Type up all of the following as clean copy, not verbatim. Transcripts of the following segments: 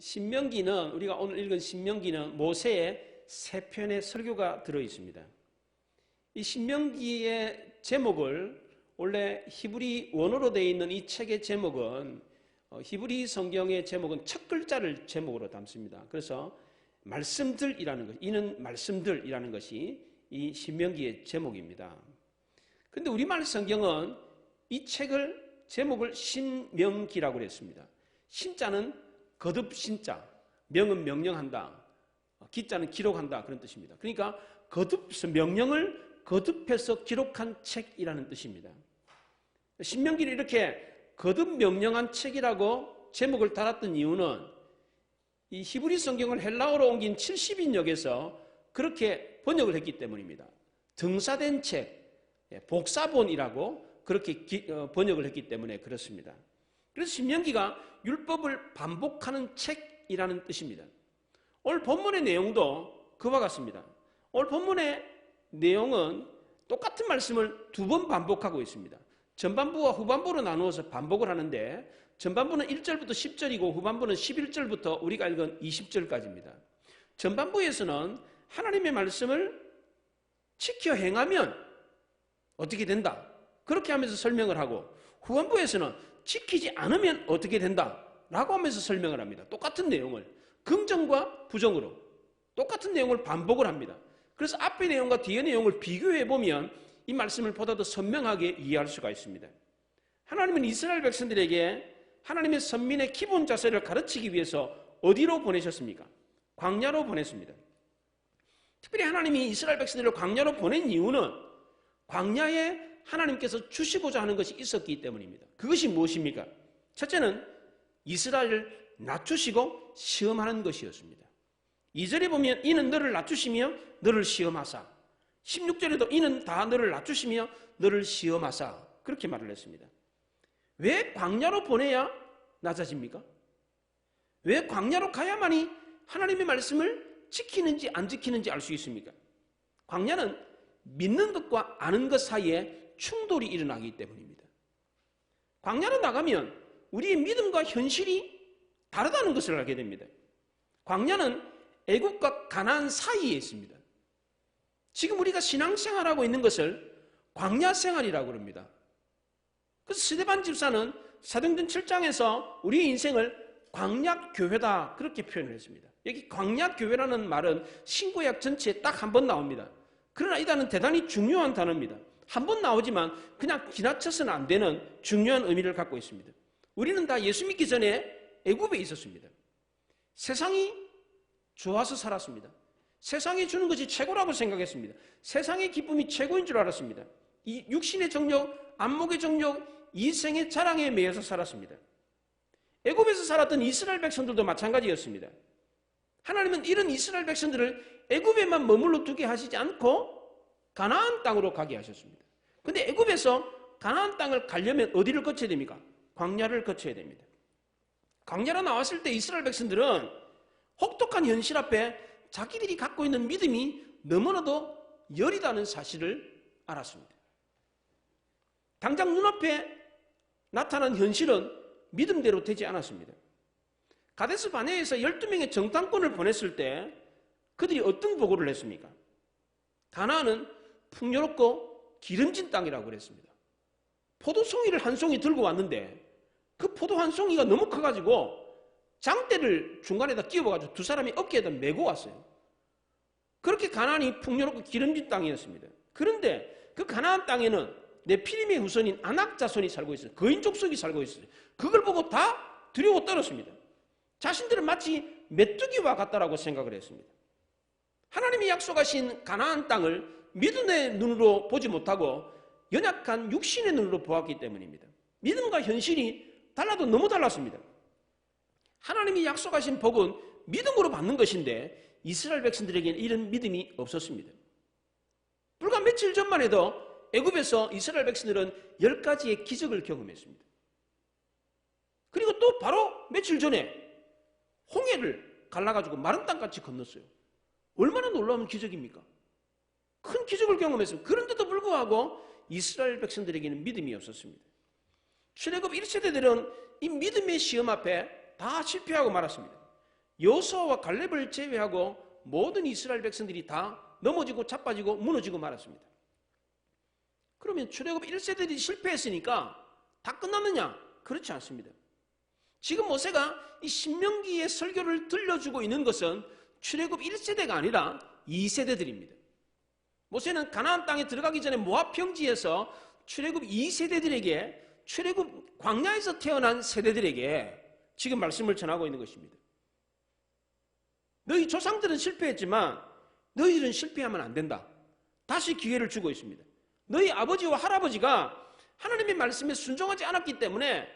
신명기는 우리가 오늘 읽은 신명기는 모세의 세 편의 설교가 들어 있습니다. 이 신명기의 제목을 원래 히브리 원어로 되어 있는 이 책의 제목은 히브리 성경의 제목은 첫 글자를 제목으로 담습니다. 그래서 말씀들이라는 것, 이는 말씀들이라는 것이 이 신명기의 제목입니다. 그런데 우리말 성경은 이 책을 제목을 신명기라고 했습니다. 신자는 거듭 신자, 명은 명령한다, 기자는 기록한다 그런 뜻입니다. 그러니까 명령을 거듭해서 기록한 책이라는 뜻입니다. 신명기를 이렇게 거듭 명령한 책이라고 제목을 달았던 이유는 이 히브리 성경을 헬라어로 옮긴 70인역에서 그렇게 번역을 했기 때문입니다. 등사된 책, 복사본이라고 그렇게 번역을 했기 때문에 그렇습니다. 그래서 신명기가 율법을 반복하는 책이라는 뜻입니다. 오늘 본문의 내용도 그와 같습니다. 오늘 본문의 내용은 똑같은 말씀을 두 번 반복하고 있습니다. 전반부와 후반부로 나누어서 반복을 하는데 전반부는 1절부터 10절이고 후반부는 11절부터 우리가 읽은 20절까지입니다. 전반부에서는 하나님의 말씀을 지켜 행하면 어떻게 된다, 그렇게 하면서 설명을 하고, 후반부에서는 지키지 않으면 어떻게 된다 라고 하면서 설명을 합니다. 똑같은 내용을 긍정과 부정으로 똑같은 내용을 반복을 합니다. 그래서 앞의 내용과 뒤의 내용을 비교해 보면 이 말씀을 보다 더 선명하게 이해할 수가 있습니다. 하나님은 이스라엘 백성들에게 하나님의 선민의 기본 자세를 가르치기 위해서 어디로 보내셨습니까? 광야로 보냈습니다. 특별히 하나님이 이스라엘 백성들을 광야로 보낸 이유는 광야에 하나님께서 주시고자 하는 것이 있었기 때문입니다. 그것이 무엇입니까? 첫째는 이스라엘을 낮추시고 시험하는 것이었습니다. 2절에 보면 이는 너를 낮추시며 너를 시험하사, 16절에도 이는 다 너를 낮추시며 너를 시험하사, 그렇게 말을 했습니다. 왜 광야로 보내야 낮아집니까? 왜 광야로 가야만이 하나님의 말씀을 지키는지 안 지키는지 알 수 있습니까? 광야는 믿는 것과 아는 것 사이에 충돌이 일어나기 때문입니다. 광야로 나가면 우리의 믿음과 현실이 다르다는 것을 알게 됩니다. 광야는 애국과 가나안 사이에 있습니다. 지금 우리가 신앙생활하고 있는 것을 광야생활이라고 합니다. 그래서 스데반 집사는 사도행전 7장에서 우리의 인생을 광야교회다 그렇게 표현을 했습니다. 여기 광야교회라는 말은 신구약 전체에 딱 한 번 나옵니다. 그러나 이 단어는 대단히 중요한 단어입니다. 한 번 나오지만 그냥 지나쳐서는 안 되는 중요한 의미를 갖고 있습니다. 우리는 다 예수 믿기 전에 애굽에 있었습니다. 세상이 좋아서 살았습니다. 세상이 주는 것이 최고라고 생각했습니다. 세상의 기쁨이 최고인 줄 알았습니다. 이 육신의 정욕, 안목의 정욕, 이생의 자랑에 매여서 살았습니다. 애굽에서 살았던 이스라엘 백성들도 마찬가지였습니다. 하나님은 이런 이스라엘 백성들을 애굽에만 머물러 두게 하시지 않고 가나안 땅으로 가게 하셨습니다. 그런데 애굽에서 가나안 땅을 가려면 어디를 거쳐야 됩니까? 광야를 거쳐야 됩니다. 광야로 나왔을 때 이스라엘 백성들은 혹독한 현실 앞에 자기들이 갖고 있는 믿음이 너무나도 여리다는 사실을 알았습니다. 당장 눈앞에 나타난 현실은 믿음대로 되지 않았습니다. 가데스 바네에서 12명의 정탐꾼을 보냈을 때 그들이 어떤 보고를 했습니까? 가나안은 풍요롭고 기름진 땅이라고 그랬습니다. 포도송이를 한 송이 들고 왔는데 그 포도 한 송이가 너무 커가지고 장대를 중간에다 끼워가지고 두 사람이 어깨에다 메고 왔어요. 그렇게 가나안이 풍요롭고 기름진 땅이었습니다. 그런데 그 가나안 땅에는 네피림의 후손인 아낙 자손이 살고 있어요. 거인 족속이 살고 있어요. 그걸 보고 다 두려워 떨었습니다. 자신들은 마치 메뚜기와 같다라고 생각을 했습니다. 하나님이 약속하신 가나안 땅을 믿음의 눈으로 보지 못하고 연약한 육신의 눈으로 보았기 때문입니다. 믿음과 현실이 달라도 너무 달랐습니다. 하나님이 약속하신 복은 믿음으로 받는 것인데 이스라엘 백성들에게는 이런 믿음이 없었습니다. 불과 며칠 전만 해도 애굽에서 이스라엘 백성들은 10가지의 기적을 경험했습니다. 그리고 또 바로 며칠 전에 홍해를 갈라가지고 마른 땅같이 건넜어요. 얼마나 놀라운 기적입니까? 큰 기적을 경험했습니다. 그런데도 불구하고 이스라엘 백성들에게는 믿음이 없었습니다. 출애굽 1세대들은 이 믿음의 시험 앞에 다 실패하고 말았습니다. 여호수아와 갈렙을 제외하고 모든 이스라엘 백성들이 다 넘어지고 자빠지고 무너지고 말았습니다. 그러면 출애굽 1세들이 실패했으니까 다 끝났느냐? 그렇지 않습니다. 지금 모세가 이 신명기의 설교를 들려주고 있는 것은 출애굽 1세대가 아니라 2세대들입니다. 모세는 가나안 땅에 들어가기 전에 모압 평지에서 출애굽 2세대들에게, 출애굽 광야에서 태어난 세대들에게 지금 말씀을 전하고 있는 것입니다. 너희 조상들은 실패했지만 너희들은 실패하면 안 된다. 다시 기회를 주고 있습니다. 너희 아버지와 할아버지가 하나님의 말씀에 순종하지 않았기 때문에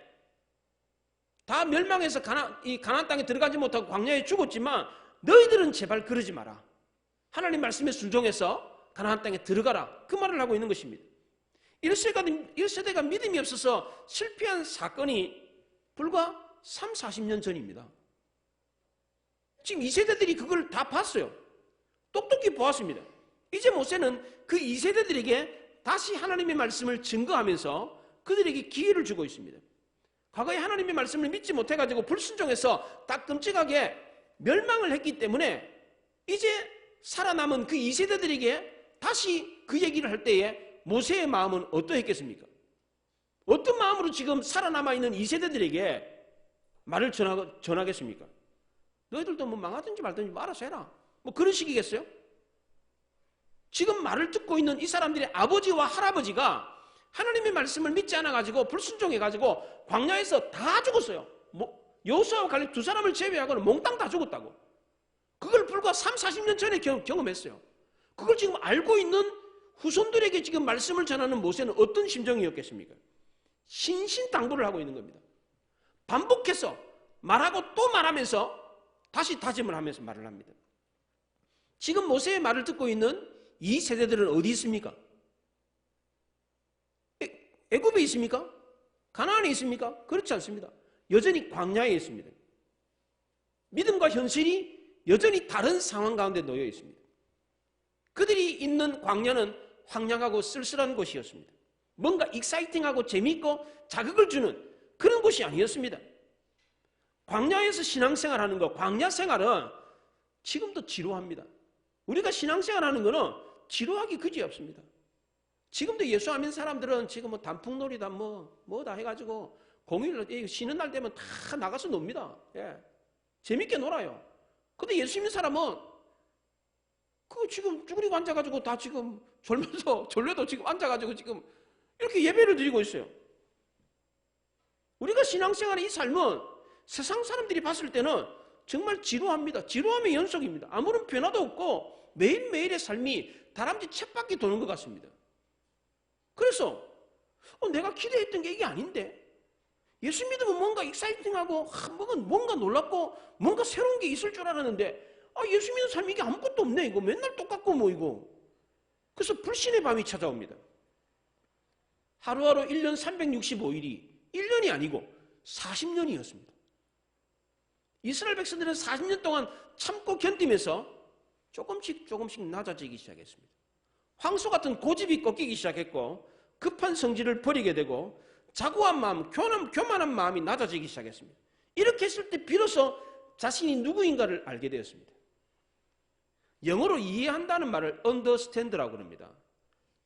다 멸망해서 가나안 땅에 들어가지 못하고 광야에 죽었지만 너희들은 제발 그러지 마라. 하나님 말씀에 순종해서 가나안 땅에 들어가라. 그 말을 하고 있는 것입니다. 1세대가 믿음이 없어서 실패한 사건이 불과 3, 40년 전입니다. 지금 2세대들이 그걸 다 봤어요. 똑똑히 보았습니다. 이제 모세는 그 2세대들에게 다시 하나님의 말씀을 증거하면서 그들에게 기회를 주고 있습니다. 과거에 하나님의 말씀을 믿지 못해가지고 불순종해서 딱 끔찍하게 멸망을 했기 때문에 이제 살아남은 그 2세대들에게 다시 그 얘기를 할 때에 모세의 마음은 어떠했겠습니까? 어떤 마음으로 지금 살아남아있는 2세대들에게 말을 전하겠습니까? 너희들도 뭐 망하든지 말든지 뭐 알아서 해라. 뭐 그런 식이겠어요? 지금 말을 듣고 있는 이 사람들의 아버지와 할아버지가 하나님의 말씀을 믿지 않아가지고 불순종해가지고 광야에서 다 죽었어요. 여호수아와 갈렙 두 사람을 제외하고는 몽땅 다 죽었다고. 그걸 불과 3, 40년 전에 경험했어요. 그걸 지금 알고 있는 후손들에게 지금 말씀을 전하는 모세는 어떤 심정이었겠습니까? 신신당부를 하고 있는 겁니다. 반복해서 말하고 또 말하면서 다시 다짐을 하면서 말을 합니다. 지금 모세의 말을 듣고 있는 이 세대들은 어디 있습니까? 애굽에 있습니까? 가나안에 있습니까? 그렇지 않습니다. 여전히 광야에 있습니다. 믿음과 현실이 여전히 다른 상황 가운데 놓여 있습니다. 그들이 있는 광야는 황량하고 쓸쓸한 곳이었습니다. 뭔가 익사이팅하고 재미있고 자극을 주는 그런 곳이 아니었습니다. 광야에서 신앙생활하는 것, 광야 생활은 지금도 지루합니다. 우리가 신앙생활하는 거는 지루하기 그지없습니다. 지금도 예수 안 믿는 사람들은 지금 뭐 단풍놀이다 뭐다 해가지고 공휴일 쉬는 날 되면 다 나가서 놉니다. 예. 재밌게 놀아요. 근데 예수 믿는 사람은 그 지금 쭈그리고 앉아가지고 다 지금 졸려도 지금 앉아가지고 지금 이렇게 예배를 드리고 있어요. 우리가 신앙생활의 이 삶은 세상 사람들이 봤을 때는 정말 지루합니다. 지루함의 연속입니다. 아무런 변화도 없고 매일매일의 삶이 다람쥐 쳇바퀴 도는 것 같습니다. 그래서 내가 기대했던 게 이게 아닌데 예수 믿으면 뭔가 익사이팅하고 뭔가 놀랍고 뭔가 새로운 게 있을 줄 알았는데 예수 믿는 삶이 이게 아무것도 없네. 이거 맨날 똑같고 뭐 이거. 그래서 불신의 밤이 찾아옵니다. 하루하루 1년 365일이 1년이 아니고 40년이었습니다. 이스라엘 백성들은 40년 동안 참고 견디면서 조금씩 낮아지기 시작했습니다. 황소 같은 고집이 꺾이기 시작했고 급한 성질을 버리게 되고 자고한 마음, 교만한 마음이 낮아지기 시작했습니다. 이렇게 했을 때 비로소 자신이 누구인가를 알게 되었습니다. 영어로 이해한다는 말을 understand라고 합니다.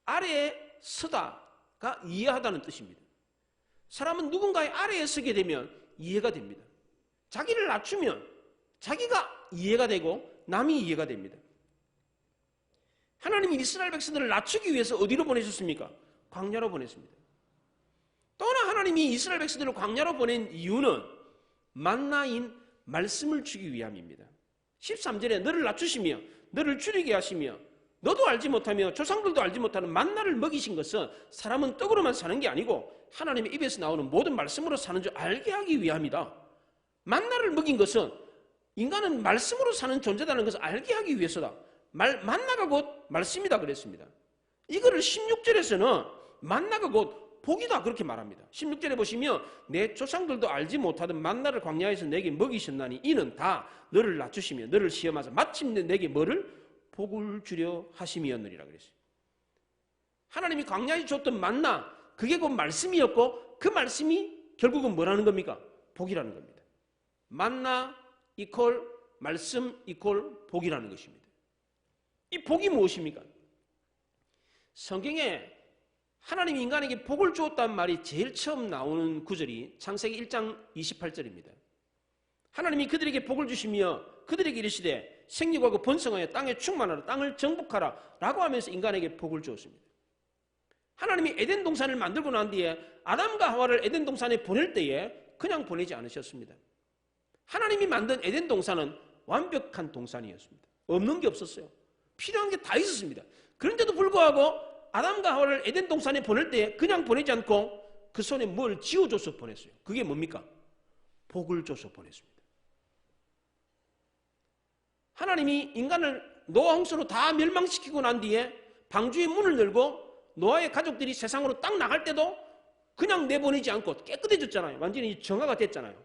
아래에 서다가 이해하다는 뜻입니다. 사람은 누군가의 아래에 서게 되면 이해가 됩니다. 자기를 낮추면 자기가 이해가 되고 남이 이해가 됩니다. 하나님이 이스라엘 백성들을 낮추기 위해서 어디로 보내셨습니까? 광야로 보냈습니다. 또한 하나님이 이스라엘 백성들을 광야로 보낸 이유는 만나인 말씀을 주기 위함입니다. 13절에 너를 낮추시며 너를 줄이게 하시며 너도 알지 못하며 조상들도 알지 못하는 만나를 먹이신 것은 사람은 떡으로만 사는 게 아니고 하나님의 입에서 나오는 모든 말씀으로 사는 줄 알게 하기 위함이다. 만나를 먹인 것은 인간은 말씀으로 사는 존재라는 것을 알게 하기 위해서다. 만나가 곧 말씀이다 그랬습니다. 이거를 16절에서는 만나가 곧 복이다 그렇게 말합니다. 16절에 보시면 내 조상들도 알지 못하던 만나를 광야에서 내게 먹이셨나니 이는 다 너를 낮추시며 너를 시험하사 마침내 내게 뭐를? 복을 주려 하심이었느니라 그랬어요. 하나님이 광야에 줬던 만나 그게 곧 말씀이었고 그 말씀이 결국은 뭐라는 겁니까? 복이라는 겁니다. 만나 이퀄 말씀 이퀄 복이라는 것입니다. 이 복이 무엇입니까? 성경에 하나님이 인간에게 복을 주었다는 말이 제일 처음 나오는 구절이 창세기 1장 28절입니다. 하나님이 그들에게 복을 주시며 그들에게 이르시되 생육하고 번성하여 땅에 충만하라 땅을 정복하라 라고 하면서 인간에게 복을 주었습니다. 하나님이 에덴 동산을 만들고 난 뒤에 아담과 하와를 에덴 동산에 보낼 때에 그냥 보내지 않으셨습니다. 하나님이 만든 에덴 동산은 완벽한 동산이었습니다. 없는 게 없었어요. 필요한 게 다 있었습니다. 그런데도 불구하고 아담과 하와를 에덴 동산에 보낼 때 그냥 보내지 않고 그 손에 뭘 쥐어줘서 보냈어요. 그게 뭡니까? 복을 줘서 보냈습니다. 하나님이 인간을 노아 홍수로 다 멸망시키고 난 뒤에 방주의 문을 열고 노아의 가족들이 세상으로 딱 나갈 때도 그냥 내보내지 않고 깨끗해졌잖아요. 완전히 정화가 됐잖아요.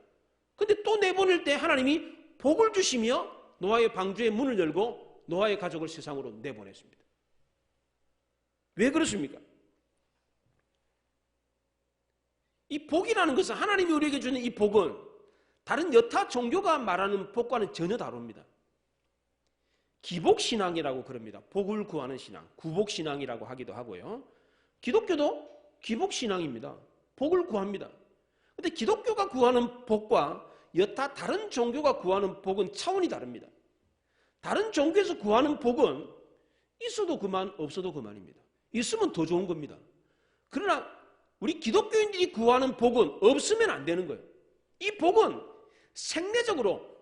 근데 또 내보낼 때 하나님이 복을 주시며 노아의 방주의 문을 열고 노아의 가족을 세상으로 내보냈습니다. 왜 그렇습니까? 이 복이라는 것은 하나님이 우리에게 주는 이 복은 다른 여타 종교가 말하는 복과는 전혀 다릅니다. 기복신앙이라고 그럽니다. 복을 구하는 신앙, 구복신앙이라고 하기도 하고요. 기독교도 기복신앙입니다. 복을 구합니다. 그런데 기독교가 구하는 복과 여타 다른 종교가 구하는 복은 차원이 다릅니다. 다른 종교에서 구하는 복은 있어도 그만 없어도 그만입니다. 있으면 더 좋은 겁니다. 그러나 우리 기독교인들이 구하는 복은 없으면 안 되는 거예요. 이 복은 생내적으로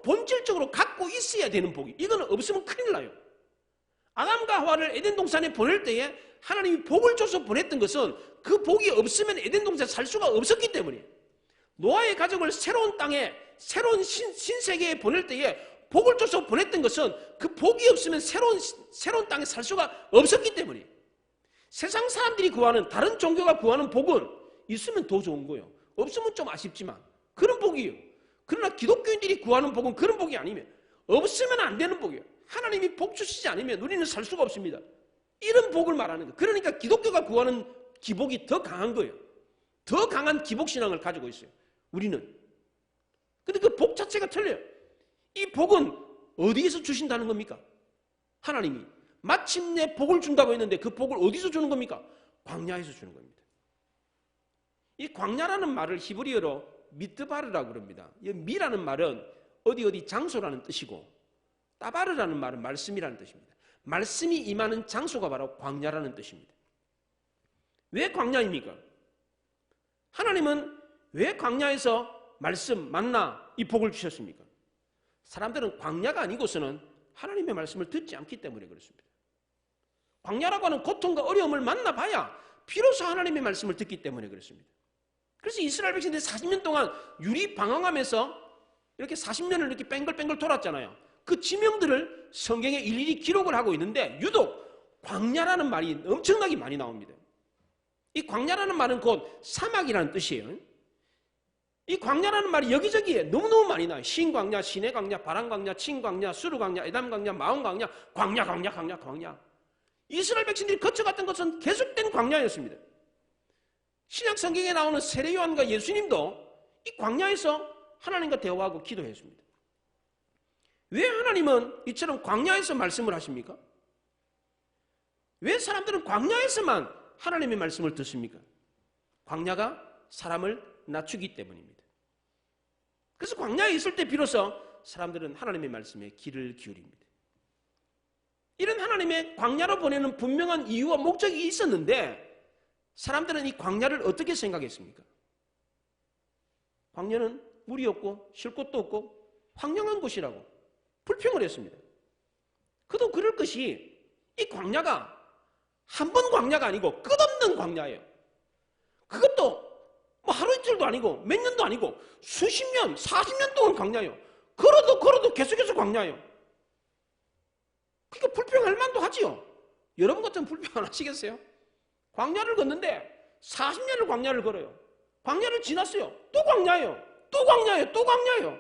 본질적으로 갖고 있어야 되는 복이, 이거는 없으면 큰일 나요. 아담과 하와를 에덴 동산에 보낼 때에 하나님이 복을 줘서 보냈던 것은 그 복이 없으면 에덴 동산에 살 수가 없었기 때문이에요. 노아의 가족을 새로운 땅에 새로운 신세계에 보낼 때에 복을 줘서 보냈던 것은 그 복이 없으면 새로운 땅에 살 수가 없었기 때문이에요. 세상 사람들이 구하는, 다른 종교가 구하는 복은 있으면 더 좋은 거예요. 없으면 좀 아쉽지만 그런 복이에요. 그러나 기독교인들이 구하는 복은 그런 복이 아니면, 없으면 안 되는 복이에요. 하나님이 복 주시지 않으면 우리는 살 수가 없습니다. 이런 복을 말하는 거예요. 그러니까 기독교가 구하는 기복이 더 강한 거예요. 더 강한 기복신앙을 가지고 있어요, 우리는. 근데 그 복 자체가 틀려요. 이 복은 어디에서 주신다는 겁니까? 하나님이 마침내 복을 준다고 했는데 그 복을 어디서 주는 겁니까? 광야에서 주는 겁니다. 이 광야라는 말을 히브리어로 미드바르라고 그럽니다. 이 미라는 말은 어디 장소라는 뜻이고, 따바르라는 말은 말씀이라는 뜻입니다. 말씀이 임하는 장소가 바로 광야라는 뜻입니다. 왜 광야입니까? 하나님은 왜 광야에서 말씀, 만나 이 복을 주셨습니까? 사람들은 광야가 아니고서는 하나님의 말씀을 듣지 않기 때문에 그렇습니다. 광야라고 하는 고통과 어려움을 만나봐야 비로소 하나님의 말씀을 듣기 때문에 그렇습니다. 그래서 이스라엘 백성들이 40년 동안 유리 방황하면서 이렇게 40년을 이렇게 뺑글뺑글 돌았잖아요. 그 지명들을 성경에 일일이 기록을 하고 있는데 유독 광야라는 말이 엄청나게 많이 나옵니다. 이 광야라는 말은 곧 사막이라는 뜻이에요. 이 광야라는 말이 여기저기에 너무너무 많이 나와요. 신광야, 시내광야, 바람광야, 친광야, 수르광야, 에담광야, 마온광야, 광야. 이스라엘 백성들이 거쳐갔던 것은 계속된 광야였습니다. 신약 성경에 나오는 세례 요한과 예수님도 이 광야에서 하나님과 대화하고 기도했습니다. 왜 하나님은 이처럼 광야에서 말씀을 하십니까? 왜 사람들은 광야에서만 하나님의 말씀을 듣습니까? 광야가 사람을 낮추기 때문입니다. 그래서 광야에 있을 때 비로소 사람들은 하나님의 말씀에 귀를 기울입니다. 이런 하나님의 광야로 보내는 분명한 이유와 목적이 있었는데 사람들은 이 광야를 어떻게 생각했습니까? 광야는 물이 없고 쉴 곳도 없고 황량한 곳이라고 불평을 했습니다. 그도 그럴 것이 이 광야가 한 번 광야가 아니고 끝없는 광야예요. 그것도 뭐 하루 이틀도 아니고 몇 년도 아니고 수십 년, 40년 동안 광야예요. 걸어도 계속해서 광야예요. 그러니까 불평할 만도 하지요. 여러분 같으면 불평 안 하시겠어요? 광야를 걷는데 40년을 광야를 걸어요. 광야를 지났어요. 또 광야예요. 또 광야예요.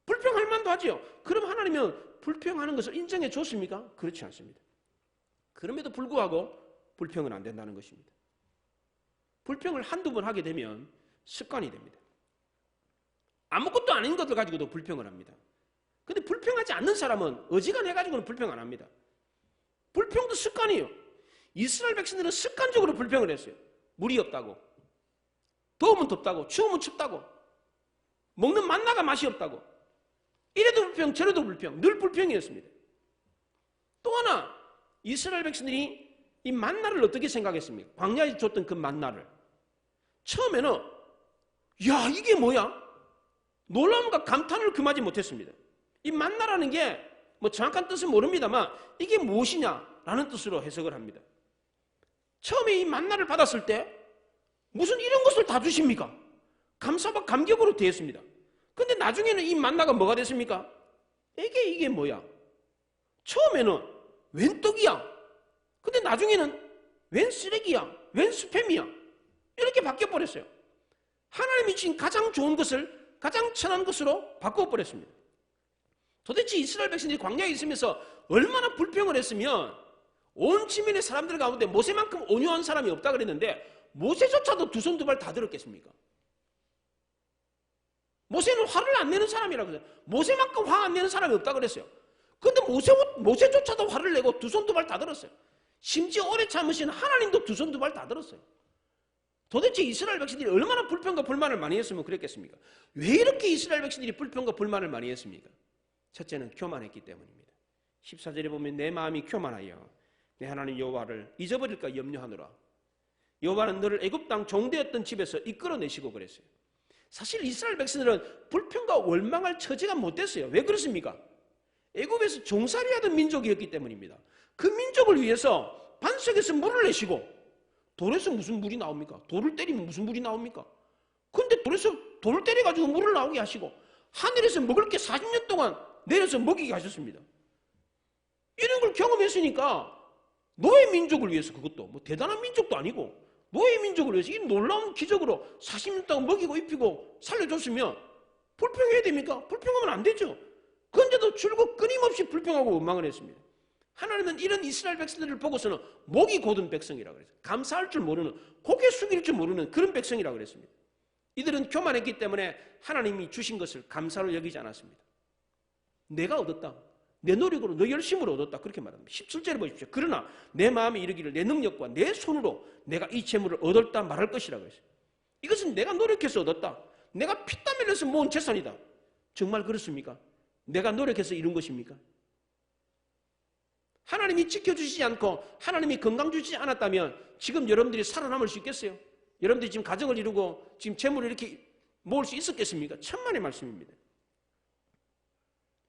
불평할 만도 하지요. 그럼 하나님은 불평하는 것을 인정해 줬습니까? 그렇지 않습니다. 그럼에도 불구하고 불평은 안 된다는 것입니다. 불평을 한두 번 하게 되면 습관이 됩니다. 아무것도 아닌 것들 가지고도 불평을 합니다. 근데 불평하지 않는 사람은 어지간해가지고는 불평 안 합니다. 불평도 습관이에요. 이스라엘 백성들은 습관적으로 불평을 했어요. 물이 없다고, 더우면 덥다고, 추우면 춥다고, 먹는 만나가 맛이 없다고, 이래도 불평 저래도 불평, 늘 불평이었습니다. 또 하나 이스라엘 백성들이 이 만나를 어떻게 생각했습니까? 광야에 줬던 그 만나를 처음에는 야 이게 뭐야? 놀라움과 감탄을 금하지 못했습니다. 이 만나라는 게 뭐 정확한 뜻은 모릅니다만 이게 무엇이냐라는 뜻으로 해석을 합니다. 처음에 이 만나를 받았을 때 무슨 이런 것을 다 주십니까? 감사와 감격으로 대했습니다. 근데 나중에는 이 만나가 뭐가 됐습니까? 이게 뭐야? 처음에는 웬 떡이야? 근데 나중에는 웬 쓰레기야? 웬 스팸이야? 이렇게 바뀌어버렸어요. 하나님이 주신 가장 좋은 것을 가장 천한 것으로 바꿔버렸습니다. 도대체 이스라엘 백성들이 광야에 있으면서 얼마나 불평을 했으면 온 지면의 사람들 가운데 모세만큼 온유한 사람이 없다 그랬는데 모세조차도 두 손 두 발 다 들었겠습니까? 모세는 화를 안 내는 사람이라고 그랬어요. 모세만큼 화 안 내는 사람이 없다 그랬어요. 그런데 모세조차도 화를 내고 두 손 두 발 다 들었어요. 심지어 오래 참으신 하나님도 두 손 두 발 다 들었어요. 도대체 이스라엘 백성들이 얼마나 불평과 불만을 많이 했으면 그랬겠습니까? 왜 이렇게 이스라엘 백성들이 불평과 불만을 많이 했습니까? 첫째는 교만했기 때문입니다. 14절에 보면 내 마음이 교만하여 내 하나님 여호와를 잊어버릴까 염려하노라. 여호와는 너를 애굽 땅 종되었던 집에서 이끌어내시고 그랬어요. 사실 이스라엘 백성들은 불평과 원망할 처지가 못 됐어요. 왜 그렇습니까? 애굽에서 종살이하던 민족이었기 때문입니다. 그 민족을 위해서 반석에서 물을 내시고 돌에서 무슨 물이 나옵니까? 돌을 때리면 무슨 물이 나옵니까? 근데 돌에서 돌을 때려가지고 물을 나오게 하시고 하늘에서 먹을 게 40년 동안 내려서 먹이게 하셨습니다. 이런 걸 경험했으니까 노예 민족을 위해서, 그것도 뭐 대단한 민족도 아니고 노예 민족을 위해서 이 놀라운 기적으로 40년 동안 먹이고 입히고 살려줬으면 불평해야 됩니까? 불평하면 안 되죠. 그런데도 줄곧 끊임없이 불평하고 원망을 했습니다. 하나님은 이런 이스라엘 백성들을 보고서는 목이 곧은 백성이라고 그랬어요. 감사할 줄 모르는, 고개 숙일 줄 모르는 그런 백성이라고 그랬습니다. 이들은 교만했기 때문에 하나님이 주신 것을 감사로 여기지 않았습니다. 내가 얻었다, 내 노력으로, 내 열심으로 얻었다, 그렇게 말합니다. 17절에 보십시오. 그러나 내 마음이 이르기를 내 능력과 내 손으로 내가 이 재물을 얻었다 말할 것이라고 했어요. 이것은 내가 노력해서 얻었다, 내가 피땀 흘려서 모은 재산이다. 정말 그렇습니까? 내가 노력해서 이룬 것입니까? 하나님이 지켜주시지 않고 하나님이 건강 주시지 않았다면 지금 여러분들이 살아남을 수 있겠어요? 여러분들이 지금 가정을 이루고 지금 재물을 이렇게 모을 수 있었겠습니까? 천만의 말씀입니다.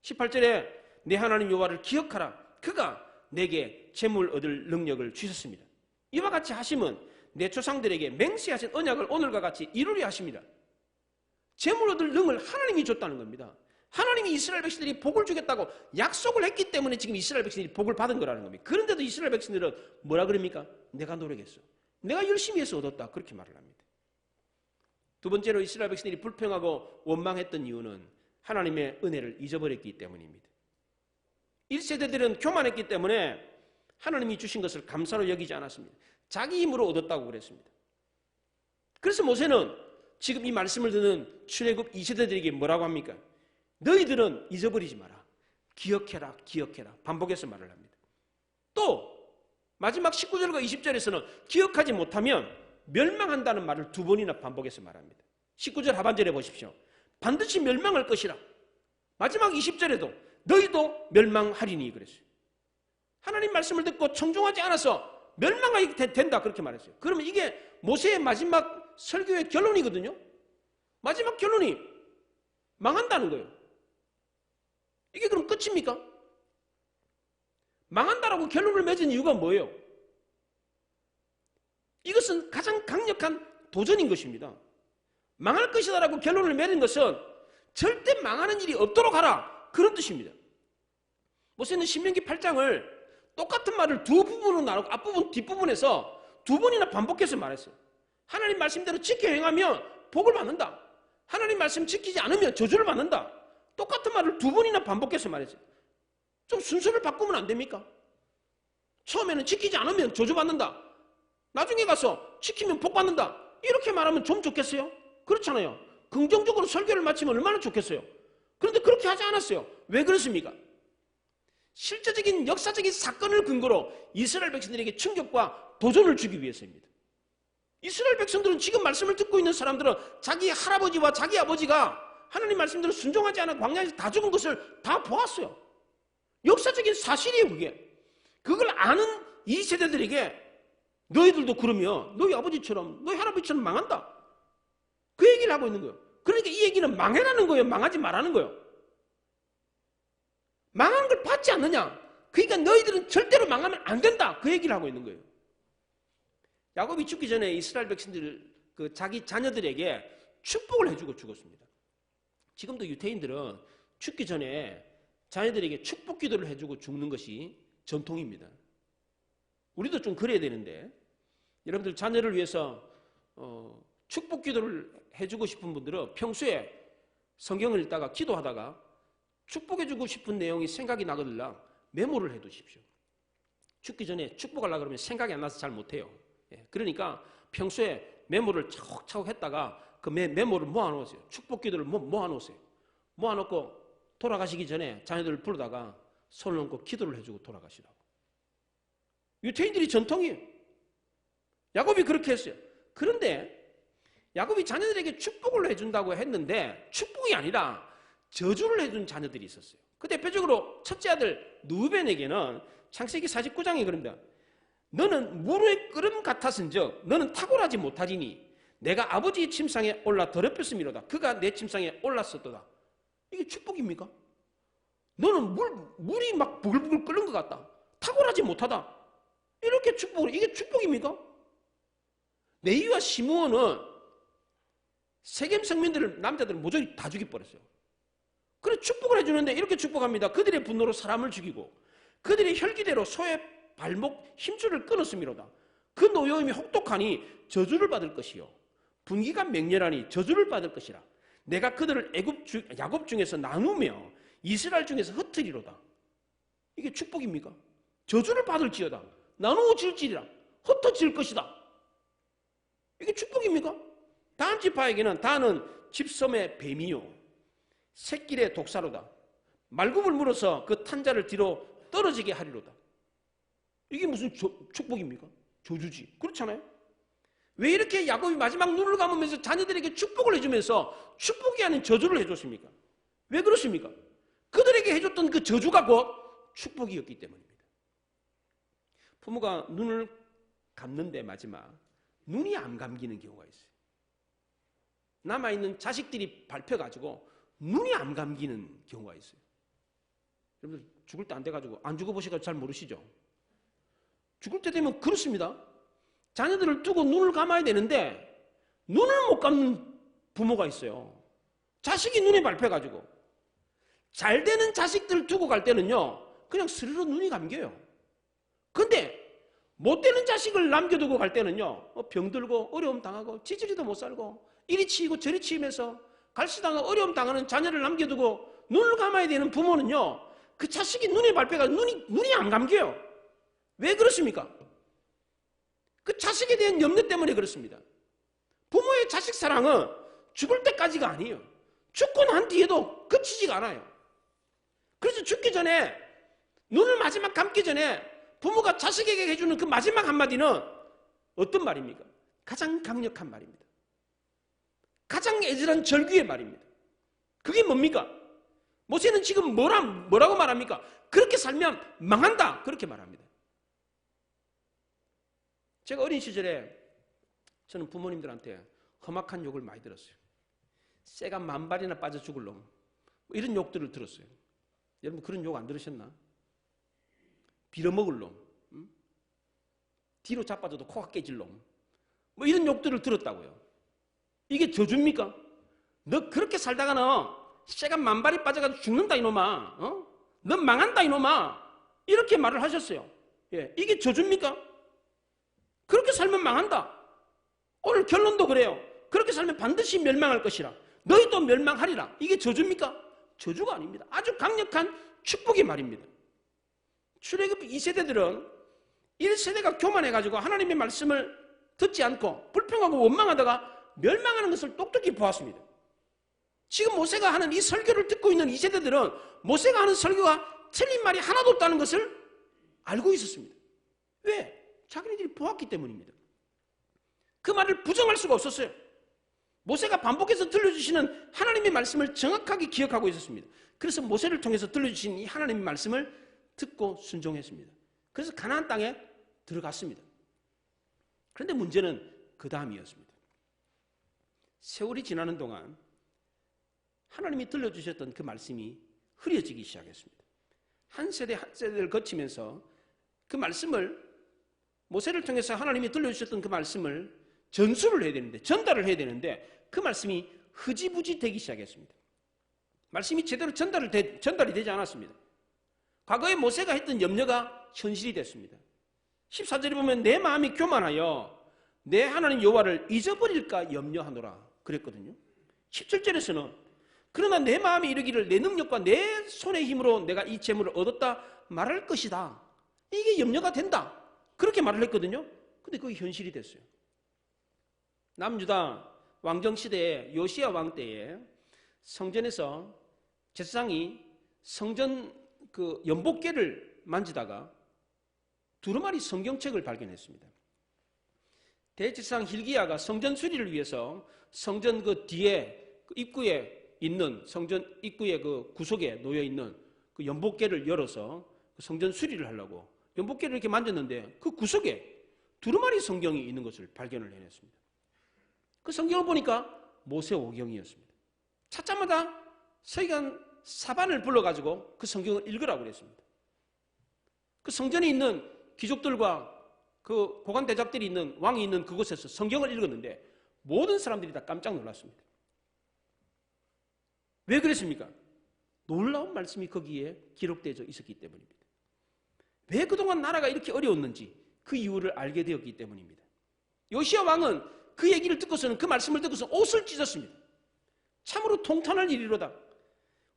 18절에 내 하나님 여호와를 기억하라. 그가 내게 재물 얻을 능력을 주셨습니다. 이와 같이 하심은 내 조상들에게 맹세하신 언약을 오늘과 같이 이루려 하십니다. 재물 얻을 능을 하나님이 줬다는 겁니다. 하나님이 이스라엘 백성들이 복을 주겠다고 약속을 했기 때문에 지금 이스라엘 백성들이 복을 받은 거라는 겁니다. 그런데도 이스라엘 백성들은 뭐라 그럽니까? 내가 노력했어, 내가 열심히 해서 얻었다, 그렇게 말을 합니다. 두 번째로 이스라엘 백성들이 불평하고 원망했던 이유는 하나님의 은혜를 잊어버렸기 때문입니다. 1세대들은 교만했기 때문에 하나님이 주신 것을 감사로 여기지 않았습니다. 자기 힘으로 얻었다고 그랬습니다. 그래서 모세는 지금 이 말씀을 듣는 출애굽 2세대들에게 뭐라고 합니까? 너희들은 잊어버리지 마라, 기억해라, 기억해라, 반복해서 말을 합니다. 또 마지막 19절과 20절에서는 기억하지 못하면 멸망한다는 말을 두 번이나 반복해서 말합니다. 19절 하반절에 보십시오. 반드시 멸망할 것이라. 마지막 20절에도 너희도 멸망하리니 그랬어요. 하나님 말씀을 듣고 청종하지 않아서 멸망하게 된다, 그렇게 말했어요. 그러면 이게 모세의 마지막 설교의 결론이거든요. 마지막 결론이 망한다는 거예요. 이게 그럼 끝입니까? 망한다라고 결론을 맺은 이유가 뭐예요? 이것은 가장 강력한 도전인 것입니다. 망할 것이다라고 결론을 맺은 것은 절대 망하는 일이 없도록 하라, 그런 뜻입니다. 모세는 신명기 8장을 똑같은 말을 두 부분으로 나누고 앞부분 뒷부분에서 두 번이나 반복해서 말했어요. 하나님 말씀대로 지켜 행하면 복을 받는다, 하나님 말씀 지키지 않으면 저주를 받는다. 똑같은 말을 두 번이나 반복해서 말했어요. 좀 순서를 바꾸면 안 됩니까? 처음에는 지키지 않으면 저주받는다, 나중에 가서 지키면 복받는다, 이렇게 말하면 좀 좋겠어요? 그렇잖아요. 긍정적으로 설교를 마치면 얼마나 좋겠어요. 그런데 그렇게 하지 않았어요. 왜 그렇습니까? 실제적인 역사적인 사건을 근거로 이스라엘 백성들에게 충격과 도전을 주기 위해서입니다. 이스라엘 백성들은 지금 말씀을 듣고 있는 사람들은 자기 할아버지와 자기 아버지가 하나님 말씀대로 순종하지 않아 광야에서 다 죽은 것을 다 보았어요. 역사적인 사실이에요, 그게. 그걸 아는 이 세대들에게 너희들도 그러면 너희 아버지처럼 너희 할아버지처럼 망한다. 그 얘기를 하고 있는 거예요. 그러니까 이 얘기는 망해라는 거예요. 망하지 말라는 거예요. 망한 걸 받지 않느냐. 그러니까 너희들은 절대로 망하면 안 된다. 그 얘기를 하고 있는 거예요. 야곱이 죽기 전에 이스라엘 백성들 자기 자녀들에게 축복을 해주고 죽었습니다. 지금도 유태인들은 죽기 전에 자녀들에게 축복 기도를 해주고 죽는 것이 전통입니다. 우리도 좀 그래야 되는데 여러분들 자녀를 위해서 축복 기도를 해주고 싶은 분들은 평소에 성경을 읽다가 기도하다가 축복해주고 싶은 내용이 생각이 나거든요. 메모를 해두십시오. 죽기 전에 축복하려고 그러면 생각이 안 나서 잘 못해요. 그러니까 평소에 메모를 차곡차곡 했다가 그 메모를 모아놓으세요. 축복 기도를 모아놓으세요. 모아놓고 돌아가시기 전에 자녀들을 부르다가 손을 얹고 기도를 해주고 돌아가시라고. 유태인들이 전통이에요. 야곱이 그렇게 했어요. 그런데 야곱이 자녀들에게 축복을 해준다고 했는데 축복이 아니라 저주를 해준 자녀들이 있었어요. 그 대표적으로 첫째 아들 누벤에게는 창세기 49장에 그럽니다. 너는 물의 끓음 같았은즉 너는 탁월하지 못하지니 내가 아버지의 침상에 올라 더럽혔음이로다. 그가 내 침상에 올랐었도다. 이게 축복입니까? 너는 물이 막 부글부글 끓는 것 같다. 탁월하지 못하다. 이렇게 축복을, 이게 축복입니까? 레위와 시므온은 세겜 성민들을, 남자들을 모조리 다 죽여버렸어요. 그래 축복을 해주는데 이렇게 축복합니다. 그들의 분노로 사람을 죽이고 그들의 혈기대로 소의 발목 힘줄을 끊었음이로다. 그 노여움이 혹독하니 저주를 받을 것이요 분기가 맹렬하니 저주를 받을 것이라. 내가 그들을 야곱 중에서 나누며 이스라엘 중에서 흩으리로다. 이게 축복입니까? 저주를 받을지어다. 나누어질지리라. 흩어질 것이다. 이게 축복입니까? 다음 지파에게는 다는 집섬의 뱀이요 새길의 독사로다. 말굽을 물어서 그 탄자를 뒤로 떨어지게 하리로다. 이게 무슨 축복입니까? 저주지. 그렇잖아요. 왜 이렇게 야곱이 마지막 눈을 감으면서 자녀들에게 축복을 해주면서 축복이 아닌 저주를 해줬습니까? 왜 그렇습니까? 그들에게 해줬던 그 저주가 곧 축복이었기 때문입니다. 부모가 눈을 감는데 마지막 눈이 안 감기는 경우가 있어요. 남아있는 자식들이 밟혀가지고 눈이 안 감기는 경우가 있어요. 여러분들 죽을 때 안 돼가지고 안 죽어보시고 잘 모르시죠? 죽을 때 되면 그렇습니다. 자녀들을 두고 눈을 감아야 되는데 눈을 못 감는 부모가 있어요. 자식이 눈에 밟혀가지고. 잘 되는 자식들 두고 갈 때는요 그냥 스르르 눈이 감겨요. 근데 못 되는 자식을 남겨두고 갈 때는요 병들고 어려움 당하고 지지리도 못 살고 이리 치이고 저리 치이면서 갈수당하고 어려움 당하는 자녀를 남겨두고 눈을 감아야 되는 부모는요 그 자식이 눈에 밟혀가지고 눈이 안 감겨요. 왜 그렇습니까? 그 자식에 대한 염려 때문에 그렇습니다. 부모의 자식 사랑은 죽을 때까지가 아니에요. 죽고 난 뒤에도 그치지가 않아요. 그래서 죽기 전에 눈을 마지막 감기 전에 부모가 자식에게 해주는 그 마지막 한마디는 어떤 말입니까? 가장 강력한 말입니다. 가장 애절한 절규의 말입니다. 그게 뭡니까? 모세는 지금 뭐라고 말합니까? 그렇게 살면 망한다 그렇게 말합니다. 제가 어린 시절에 저는 부모님들한테 험악한 욕을 많이 들었어요. 쇠가 만발이나 빠져 죽을 놈 이런 욕들을 들었어요. 여러분 그런 욕 안 들으셨나? 빌어먹을 놈, 뒤로 자빠져도 코가 깨질 놈 뭐 이런 욕들을 들었다고요. 이게 저주입니까? 너 그렇게 살다가는 쇠가 만발이 빠져가지고 죽는다 이놈아. 너 망한다 이놈아. 이렇게 말을 하셨어요. 예, 이게 저주입니까? 그렇게 살면 망한다. 오늘 결론도 그래요. 그렇게 살면 반드시 멸망할 것이라. 너희도 멸망하리라. 이게 저주입니까? 저주가 아닙니다. 아주 강력한 축복의 말입니다. 출애굽 2세대들은 1세대가 교만해가지고 하나님의 말씀을 듣지 않고 불평하고 원망하다가 멸망하는 것을 똑똑히 보았습니다. 지금 모세가 하는 이 설교를 듣고 있는 이 세대들은 모세가 하는 설교가 틀린 말이 하나도 없다는 것을 알고 있었습니다. 왜? 자기네들이 보았기 때문입니다. 그 말을 부정할 수가 없었어요. 모세가 반복해서 들려주시는 하나님의 말씀을 정확하게 기억하고 있었습니다. 그래서 모세를 통해서 들려주신 이 하나님의 말씀을 듣고 순종했습니다. 그래서 가나안 땅에 들어갔습니다. 그런데 문제는 그 다음이었습니다. 세월이 지나는 동안 하나님이 들려주셨던 그 말씀이 흐려지기 시작했습니다. 한 세대 한 세대를 거치면서 그 말씀을 모세를 통해서 하나님이 들려주셨던 그 말씀을 전수를 해야 되는데, 전달을 해야 되는데 그 말씀이 흐지부지 되기 시작했습니다. 말씀이 제대로 전달이 되지 않았습니다. 과거에 모세가 했던 염려가 현실이 됐습니다. 14절에 보면 내 마음이 교만하여 내 하나님 여호와를 잊어버릴까 염려하노라 그랬거든요. 17절에서는 그러나 내 마음이 이르기를 내 능력과 내 손의 힘으로 내가 이 재물을 얻었다 말할 것이다. 이게 염려가 된다. 그렇게 말을 했거든요. 근데 그게 현실이 됐어요. 남유다 왕정시대에 요시야 왕 때에 성전에서 제사장이 성전 그 연복궤를 만지다가 두루마리 성경책을 발견했습니다. 대제사장 hil기야가 성전 수리를 위해서 성전 그 뒤에 그 입구에 있는 성전 입구의 그 구석에 놓여 있는 그 연복궤를 열어서 그 성전 수리를 하려고 연복궤를 이렇게 만졌는데 그 구석에 두루마리 성경이 있는 것을 발견을 해냈습니다. 그 성경을 보니까 모세오경이었습니다. 찾자마자 서기관 사반을 불러가지고 그 성경을 읽으라고 그랬습니다. 그 성전에 있는 귀족들과 그 고관 대작들이 있는 왕이 있는 그곳에서 성경을 읽었는데 모든 사람들이 다 깜짝 놀랐습니다. 왜 그랬습니까? 놀라운 말씀이 거기에 기록되어 있었기 때문입니다. 왜 그동안 나라가 이렇게 어려웠는지 그 이유를 알게 되었기 때문입니다. 요시야 왕은 그 얘기를 듣고서는 그 말씀을 듣고서 옷을 찢었습니다. 참으로 통탄할 일이로다.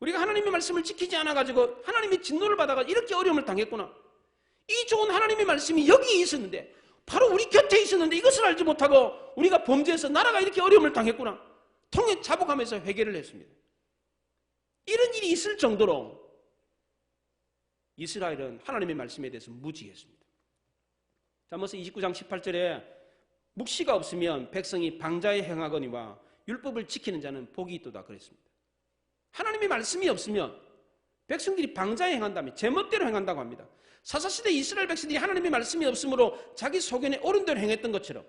우리가 하나님의 말씀을 지키지 않아가지고 하나님의 진노를 받아가 이렇게 어려움을 당했구나. 이 좋은 하나님의 말씀이 여기에 있었는데 바로 우리 곁에 있었는데 이것을 알지 못하고 우리가 범죄해서 나라가 이렇게 어려움을 당했구나. 통해 자복하면서 회개를 했습니다. 이런 일이 있을 정도로 이스라엘은 하나님의 말씀에 대해서 무지했습니다. 잠언서 29장 18절에 묵시가 없으면 백성이 방자에 행하거니와 율법을 지키는 자는 복이 있도다 그랬습니다. 하나님의 말씀이 없으면 백성들이 방자에 행한다면 제멋대로 행한다고 합니다. 사사시대 이스라엘 백성들이 하나님의 말씀이 없으므로 자기 소견에 옳은 대로 행했던 것처럼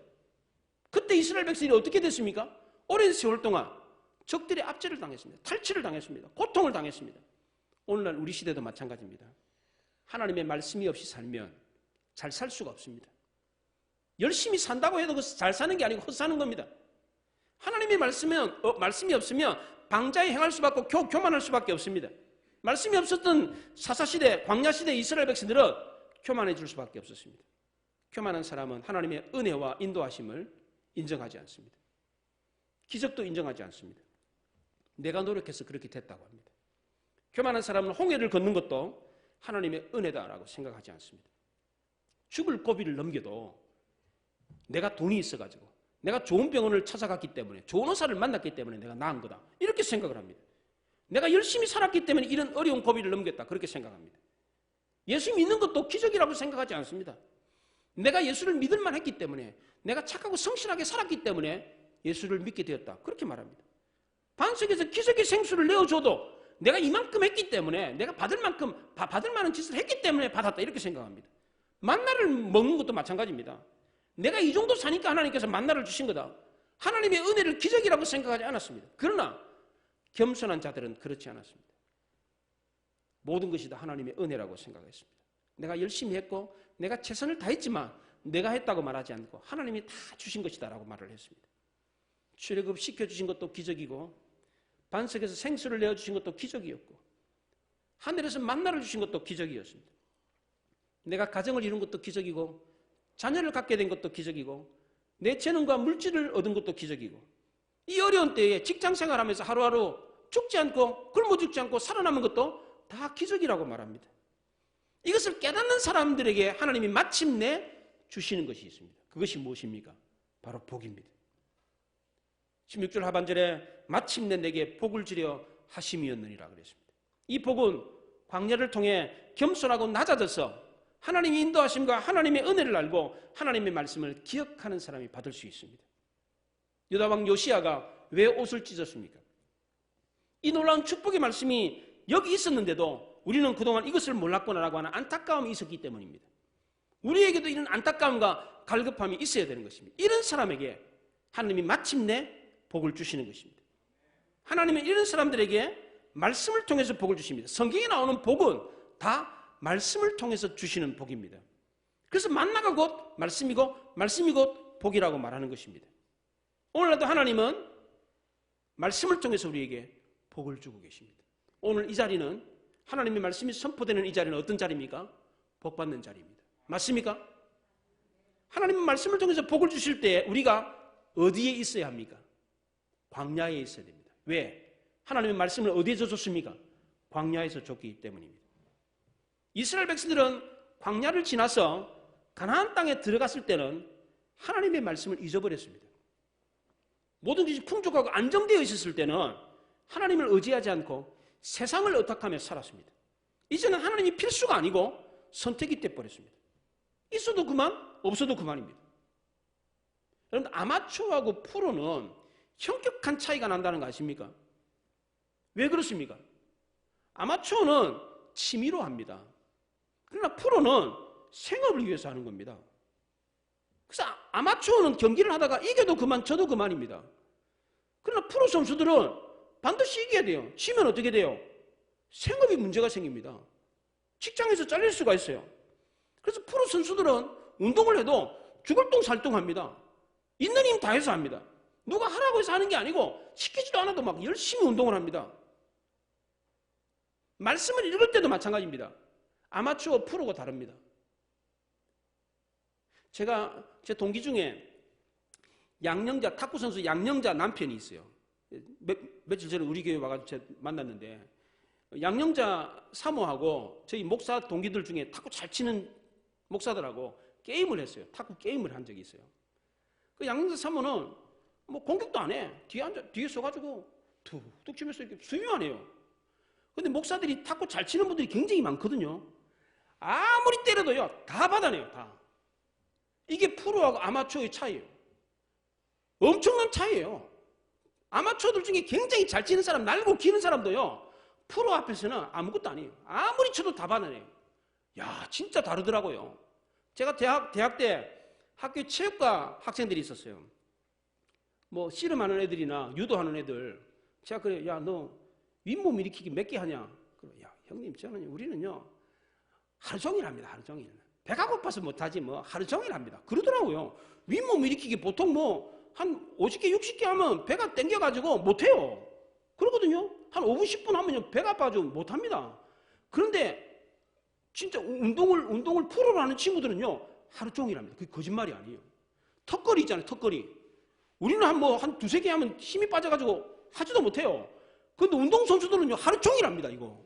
그때 이스라엘 백성들이 어떻게 됐습니까? 오랜 세월 동안 적들의 압제를 당했습니다. 탈취를 당했습니다. 고통을 당했습니다. 오늘날 우리 시대도 마찬가지입니다. 하나님의 말씀이 없이 살면 잘 살 수가 없습니다. 열심히 산다고 해도 잘 사는 게 아니고 헛사는 겁니다. 하나님의 말씀이 없으면 방자에 행할 수밖에 없고 교만할 수밖에 없습니다. 말씀이 없었던 사사시대, 광야시대 이스라엘 백성들은 교만해질 수밖에 없었습니다. 교만한 사람은 하나님의 은혜와 인도하심을 인정하지 않습니다. 기적도 인정하지 않습니다. 내가 노력해서 그렇게 됐다고 합니다. 교만한 사람은 홍해를 걷는 것도 하나님의 은혜다라고 생각하지 않습니다. 죽을 고비를 넘겨도 내가 돈이 있어가지고 내가 좋은 병원을 찾아갔기 때문에 좋은 의사를 만났기 때문에 내가 나은 거다 이렇게 생각을 합니다. 내가 열심히 살았기 때문에 이런 어려운 고비를 넘겼다 그렇게 생각합니다. 예수 믿는 것도 기적이라고 생각하지 않습니다. 내가 예수를 믿을만 했기 때문에 내가 착하고 성실하게 살았기 때문에 예수를 믿게 되었다 그렇게 말합니다. 반석에서 기적의 생수를 내어줘도 내가 이만큼 했기 때문에 내가 받을 만한 짓을 했기 때문에 받았다 이렇게 생각합니다. 만나를 먹는 것도 마찬가지입니다. 내가 이 정도 사니까 하나님께서 만나를 주신 거다. 하나님의 은혜를 기적이라고 생각하지 않았습니다. 그러나 겸손한 자들은 그렇지 않았습니다. 모든 것이 다 하나님의 은혜라고 생각했습니다. 내가 열심히 했고 내가 최선을 다했지만 내가 했다고 말하지 않고 하나님이 다 주신 것이다라고 말을 했습니다. 출애굽 시켜주신 것도 기적이고 반석에서 생수를 내어주신 것도 기적이었고 하늘에서 만나를 주신 것도 기적이었습니다. 내가 가정을 이룬 것도 기적이고 자녀를 갖게 된 것도 기적이고 내 재능과 물질을 얻은 것도 기적이고 이 어려운 때에 직장생활하면서 하루하루 죽지 않고 굶어 죽지 않고 살아남은 것도 다 기적이라고 말합니다. 이것을 깨닫는 사람들에게 하나님이 마침내 주시는 것이 있습니다. 그것이 무엇입니까? 바로 복입니다. 16절 하반절에 마침내 내게 복을 주려 하심이었느니라 그랬습니다. 이 복은 광야를 통해 겸손하고 낮아져서 하나님의 인도하심과 하나님의 은혜를 알고 하나님의 말씀을 기억하는 사람이 받을 수 있습니다. 유다왕 요시야가 왜 옷을 찢었습니까? 이 놀라운 축복의 말씀이 여기 있었는데도 우리는 그동안 이것을 몰랐구나라고 하는 안타까움이 있었기 때문입니다. 우리에게도 이런 안타까움과 갈급함이 있어야 되는 것입니다. 이런 사람에게 하나님이 마침내 복을 주시는 것입니다. 하나님은 이런 사람들에게 말씀을 통해서 복을 주십니다. 성경에 나오는 복은 다 말씀을 통해서 주시는 복입니다. 그래서 만나가 곧 말씀이고 말씀이 곧 복이라고 말하는 것입니다. 오늘날도 하나님은 말씀을 통해서 우리에게 복을 주고 계십니다. 오늘 이 자리는 하나님의 말씀이 선포되는 이 자리는 어떤 자리입니까? 복 받는 자리입니다. 맞습니까? 하나님의 말씀을 통해서 복을 주실 때 우리가 어디에 있어야 합니까? 광야에 있어야 됩니다. 왜? 하나님의 말씀을 어디에서 줬습니까? 광야에서 줬기 때문입니다. 이스라엘 백성들은 광야를 지나서 가나안 땅에 들어갔을 때는 하나님의 말씀을 잊어버렸습니다. 모든 것이 풍족하고 안정되어 있었을 때는 하나님을 의지하지 않고 세상을 의탁하며 살았습니다. 이제는 하나님이 필수가 아니고 선택이 돼버렸습니다. 있어도 그만, 없어도 그만입니다. 여러분, 아마추어하고 프로는 현격한 차이가 난다는 거 아십니까? 왜 그렇습니까? 아마추어는 취미로 합니다. 그러나 프로는 생업을 위해서 하는 겁니다. 그래서 아마추어는 경기를 하다가 이겨도 그만, 져도 그만입니다. 그러나 프로 선수들은 반드시 이겨야 돼요. 지면 어떻게 돼요? 생업이 문제가 생깁니다. 직장에서 잘릴 수가 있어요. 그래서 프로 선수들은 운동을 해도 죽을 똥 살 똥 합니다. 있는 힘 다해서 합니다. 누가 하라고 해서 하는 게 아니고 시키지도 않아도 막 열심히 운동을 합니다. 말씀을 읽을 때도 마찬가지입니다. 아마추어 프로가 다릅니다. 제가 제 동기 중에 양영자 탁구 선수 양영자 남편이 있어요. 며칠 전에 우리 교회 와가지고 제가 만났는데 양영자 사모하고 저희 목사 동기들 중에 탁구 잘 치는 목사들하고 게임을 했어요. 탁구 게임을 한 적이 있어요. 그 양영자 사모는 뭐 공격도 안 해. 뒤에 서가지고 툭툭 치면서 이렇게 수비만 해요. 근데 목사들이 탁구 잘 치는 분들이 굉장히 많거든요. 아무리 때려도요, 다 받아내요, 다. 이게 프로하고 아마추어의 차이예요. 엄청난 차이예요. 아마추어들 중에 굉장히 잘 치는 사람, 날고 기는 사람도요, 프로 앞에서는 아무것도 아니에요. 아무리 쳐도 다 받아내요. 야, 진짜 다르더라고요. 제가 대학 때 학교에 체육과 학생들이 있었어요. 뭐 씨름하는 애들이나 유도하는 애들. 제가 그래요. 야, 너 윗몸 일으키기 몇 개 하냐? 그래, 야, 형님, 우리는요, 하루 종일 합니다, 하루 종일. 배가 고파서 못하지, 뭐, 하루 종일 합니다. 그러더라고요. 윗몸 일으키기 보통 뭐, 한 50개, 60개 하면 배가 땡겨가지고 못해요. 그러거든요. 한 5분, 10분 하면요, 배가 아파가지고 못합니다. 그런데, 진짜 운동을 프로로 하는 친구들은요, 하루 종일 합니다. 그게 거짓말이 아니에요. 턱걸이 있잖아요, 턱걸이. 우리는 한 두세 개 하면 힘이 빠져가지고 하지도 못해요. 그런데 운동선수들은요, 하루 종일 합니다, 이거.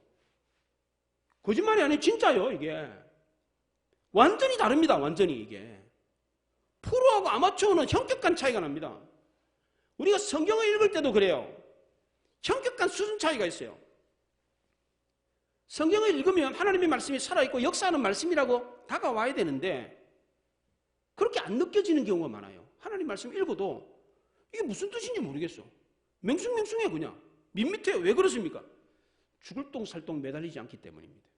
거짓말이 아니에요, 진짜요, 이게. 완전히 다릅니다, 완전히 이게. 프로하고 아마추어는 현격한 차이가 납니다. 우리가 성경을 읽을 때도 그래요. 현격한 수준 차이가 있어요. 성경을 읽으면 하나님의 말씀이 살아있고 역사하는 말씀이라고 다가와야 되는데 그렇게 안 느껴지는 경우가 많아요. 하나님 말씀 읽어도 이게 무슨 뜻인지 모르겠어. 맹숭맹숭해 그냥. 밋밋해요. 왜 그렇습니까? 죽을 똥 살 똥 매달리지 않기 때문입니다.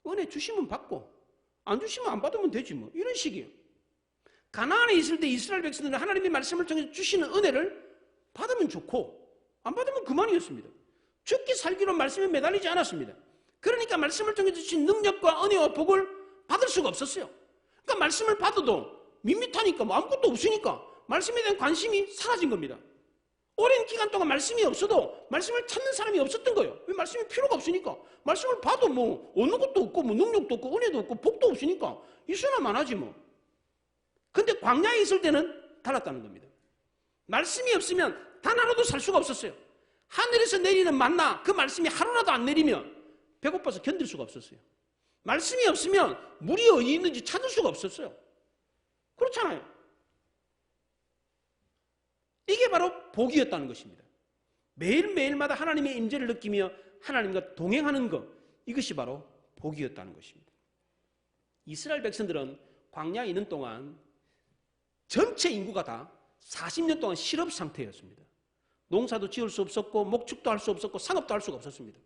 은혜 주시면 받고 안 주시면 안 받으면 되지 뭐. 이런 식이에요. 가나안에 있을 때 이스라엘 백성들은 하나님의 말씀을 통해 주시는 은혜를 받으면 좋고 안 받으면 그만이었습니다. 죽기 살기로 말씀에 매달리지 않았습니다. 그러니까 말씀을 통해 주신 능력과 은혜와 복을 받을 수가 없었어요. 그러니까 말씀을 받아도 밋밋하니까 뭐 아무것도 없으니까 말씀에 대한 관심이 사라진 겁니다. 오랜 기간 동안 말씀이 없어도 말씀을 찾는 사람이 없었던 거예요. 왜? 말씀이 필요가 없으니까. 말씀을 봐도 뭐 얻는 것도 없고 뭐 능력도 없고 은혜도 없고 복도 없으니까 있으나만 하지 뭐. 근데 광야에 있을 때는 달랐다는 겁니다. 말씀이 없으면 단 하루도 살 수가 없었어요. 하늘에서 내리는 만나 그 말씀이 하루라도 안 내리면 배고파서 견딜 수가 없었어요. 말씀이 없으면 물이 어디 있는지 찾을 수가 없었어요. 그렇잖아요. 이게 바로 복이었다는 것입니다. 매일매일마다 하나님의 임재를 느끼며 하나님과 동행하는 것, 이것이 바로 복이었다는 것입니다. 이스라엘 백성들은 광야에 있는 동안 전체 인구가 다 40년 동안 실업 상태였습니다. 농사도 지을 수 없었고 목축도 할 수 없었고 상업도 할 수가 없었습니다.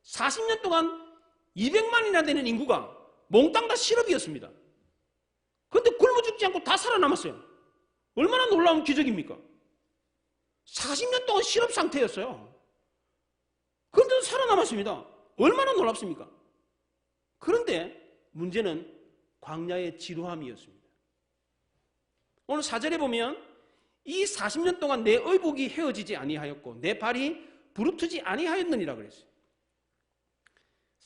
40년 동안 200만이나 되는 인구가 몽땅 다 실업이었습니다. 그런데 굶어 죽지 않고 다 살아남았어요. 얼마나 놀라운 기적입니까? 40년 동안 실업 상태였어요. 그런데도 살아남았습니다. 얼마나 놀랍습니까? 그런데 문제는 광야의 지루함이었습니다. 오늘 4절에 보면 이 40년 동안 내 의복이 헤어지지 아니하였고 내 발이 부르트지 아니하였느니라 그랬어요.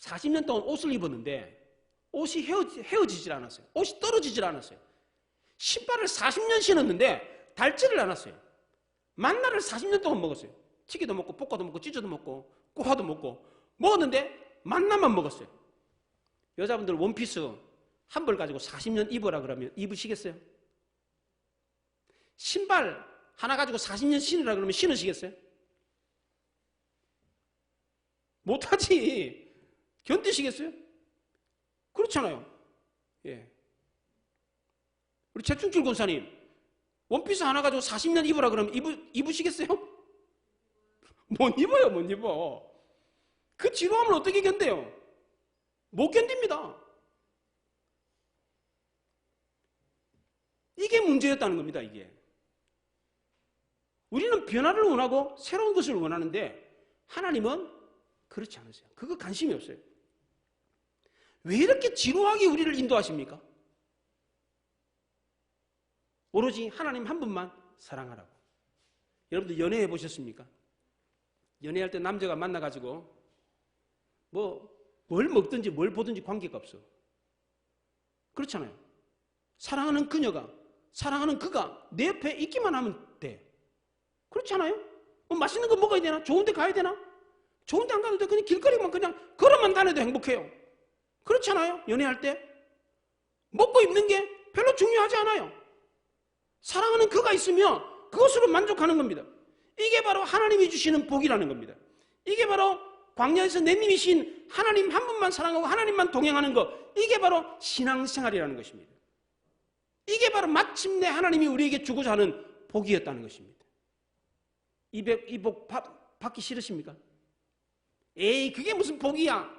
40년 동안 옷을 입었는데 옷이 헤어지질 않았어요. 옷이 떨어지질 않았어요. 신발을 40년 신었는데 닳지를 않았어요. 만나를 40년 동안 먹었어요. 튀기도 먹고 볶아도 먹고 찢어도 먹고 꼬화도 먹고 먹었는데 만나만 먹었어요. 여자분들 원피스 한 벌 가지고 40년 입어라 그러면 입으시겠어요? 신발 하나 가지고 40년 신으라 그러면 신으시겠어요? 못하지. 견디시겠어요? 그렇잖아요. 예. 우리 최충길 권사님, 원피스 하나 가지고 40년 입으라 그러면 입으시겠어요? 못 입어요, 못 입어. 그 지루함을 어떻게 견뎌요? 못 견딥니다. 이게 문제였다는 겁니다, 이게. 우리는 변화를 원하고 새로운 것을 원하는데 하나님은 그렇지 않으세요. 그거 관심이 없어요. 왜 이렇게 지루하게 우리를 인도하십니까? 오로지 하나님 한 분만 사랑하라고. 여러분들 연애해 보셨습니까? 연애할 때 남자가 만나가지고 뭘 먹든지 뭘 보든지 관계가 없어. 그렇잖아요. 사랑하는 그녀가, 사랑하는 그가 내 옆에 있기만 하면 돼. 그렇잖아요. 맛있는 거 먹어야 되나? 좋은 데 가야 되나? 좋은 데 안 가도 돼. 그냥 길거리만 그냥 걸어만 다녀도 행복해요. 그렇잖아요. 연애할 때 먹고 입는 게 별로 중요하지 않아요. 사랑하는 그가 있으면 그것으로 만족하는 겁니다. 이게 바로 하나님이 주시는 복이라는 겁니다. 이게 바로 광야에서 내님이신 하나님 한 분만 사랑하고 하나님만 동행하는 것, 이게 바로 신앙생활이라는 것입니다. 이게 바로 마침내 하나님이 우리에게 주고자 하는 복이었다는 것입니다. 이 복 받기 싫으십니까? 에이, 그게 무슨 복이야.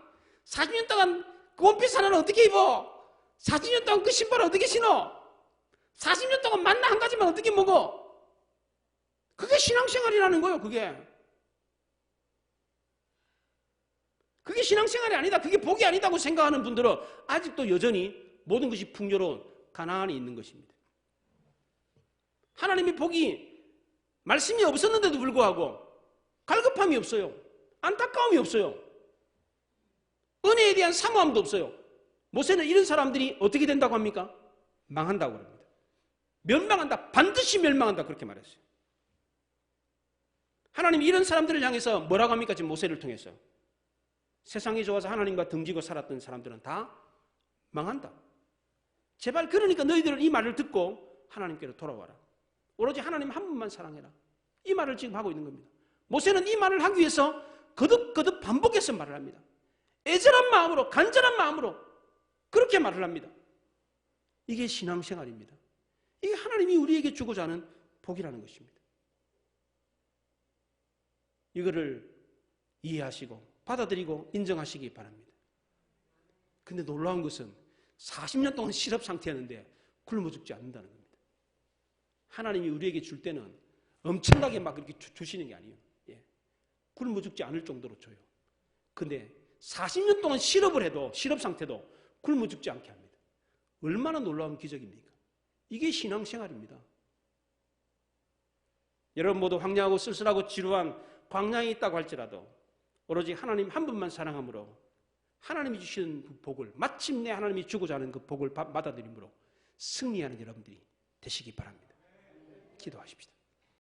40년 동안 그 원피스 하나는 어떻게 입어? 40년 동안 그 신발을 어떻게 신어? 40년 동안 만나 한 가지만 어떻게 먹어? 그게 신앙생활이라는 거예요. 그게 신앙생활이 아니다, 그게 복이 아니다고 생각하는 분들은 아직도 여전히 모든 것이 풍요로운 가나안에 있는 것입니다. 하나님의 복이 말씀이 없었는데도 불구하고 갈급함이 없어요. 안타까움이 없어요. 은혜에 대한 사모함도 없어요. 모세는 이런 사람들이 어떻게 된다고 합니까? 망한다고 합니다. 멸망한다, 반드시 멸망한다, 그렇게 말했어요. 하나님이 이런 사람들을 향해서 뭐라고 합니까? 지금 모세를 통해서 세상이 좋아서 하나님과 등지고 살았던 사람들은 다 망한다. 제발 그러니까 너희들은 이 말을 듣고 하나님께로 돌아와라. 오로지 하나님 한 분만 사랑해라. 이 말을 지금 하고 있는 겁니다. 모세는 이 말을 하기 위해서 거듭거듭 반복해서 말을 합니다. 애절한 마음으로, 간절한 마음으로 그렇게 말을 합니다. 이게 신앙생활입니다. 이게 하나님이 우리에게 주고자 하는 복이라는 것입니다. 이거를 이해하시고 받아들이고 인정하시기 바랍니다. 근데 놀라운 것은 40년 동안 실업 상태였는데 굶어 죽지 않는다는 겁니다. 하나님이 우리에게 줄 때는 엄청나게 막 이렇게 주시는 게 아니에요. 굶어 죽지 않을 정도로 줘요. 근데 40년 동안 실업을 해도, 실업 상태도 굶어 죽지 않게 합니다. 얼마나 놀라운 기적입니까? 이게 신앙생활입니다. 여러분 모두 황량하고 쓸쓸하고 지루한 광야에 있다고 할지라도 오로지 하나님 한 분만 사랑함으로 하나님이 주시는 그 복을, 마침내 하나님이 주고자 하는 그 복을 받아들임으로 승리하는 여러분들이 되시기 바랍니다. 기도하십시다.